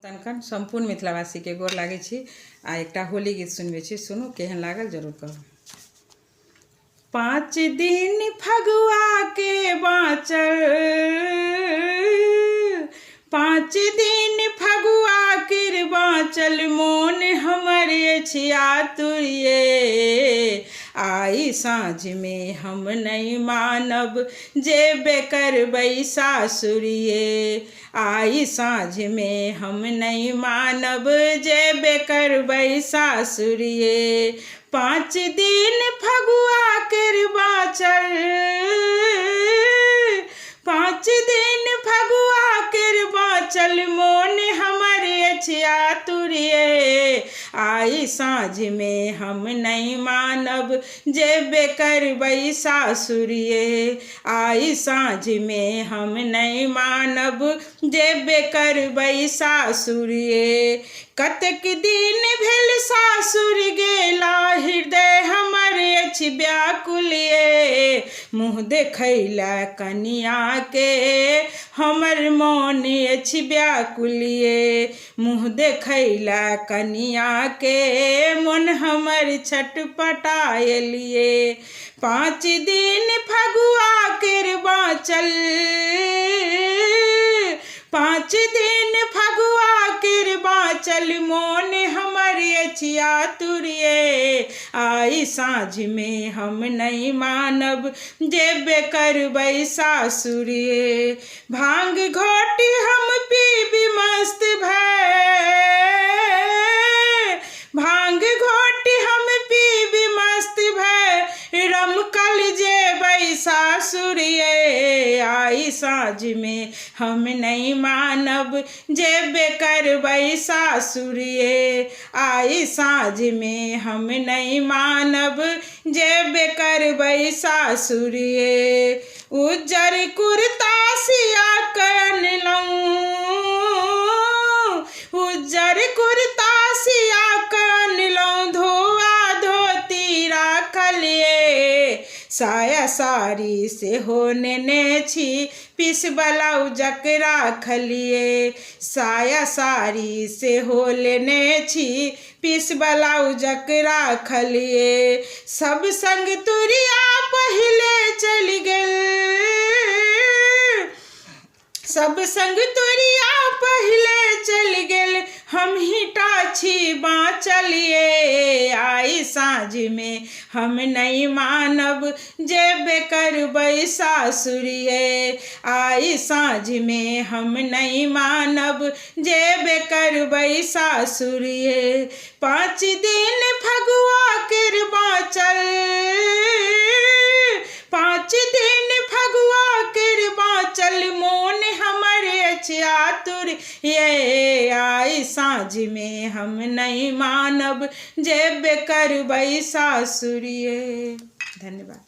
तनखन संपूर्ण मिथिलावासी के गोर लागे छी। आ एकटा होली गीत सुनबे छी, सुनू केहन लागल जरूर कहू। 5 दिन फगुआ के बाँचल, 5 दिन फगुआ के बाँचल, मोन हमर अछि आतुरिये। आई साँझ में हम नहीं मानब, जेबे करबै सासुरिये। आई साँझ में हम नहीं मानब, जेबे करबै सासुरिये। 5 दिन फगुआ के बाँचल, 5 दिन फगुआ के बाँचल, मोन हमर अछि आतुरिये। आई साँझ में हम नहीं मानब, जेबे करबै सासुरिये। आई साँझ में हम नहीं मानब, जेबे करबै सासुरिये। कतेक दिन भेल सासुर गेला, हृदय हमर अछि व्याकुल ये। मुँह देखैला कनिया के हमर मोन अछि व्याकुल ये। मुँह देखैला कनिया के मन हमर छटपटायल ये। 5 दिन फगुआ के बाँचल, 5 दिन फगुआ के बाँचल, मोन हमर अछि आतुरिये। आई साँझ में हम नहीं मानब, जेबे करबै सासुरिये। भांग घोटी हम पीबी मस्त भय, भांग घोटी हम पीबी मस्त भय, रमकल जेबै सासुरिये। आई साँझ में हम नहीं मानब, जेबे करबै सासुरिये। आई साँझ में हम नहीं मानब, जेबे करबै सासुरिये। उज्जर कुर्ता सिया कनलौं, उज्जर कुर्ता सिया कनलौं, धोआ धोती राखल ये। साया साड़ी से हो नेने छी, पीस ब्लाउजक राखल ये। साया साड़ी से हो लेने छी, पीस ब्लाउजक राखल ये। सब संग तुरिया पहिले चल गेल, सब संग तुरिया पहिले चल गेल, हम हिटा छी बाँचल ये। आई साँझ में हम नहीं मानब, जेबे करबै सासुरिये। आई साँझ में हम नहीं मानब, जेबे करबै सासुरिये। 5 दिन फगुआ के बाँचल, 5 दिन फगुआ के बाँचल, मोन हमर अछि आतुरिये। आई साँझ में हम नहीं मानब, जेबे करबै सासुरिये। धन्यवाद।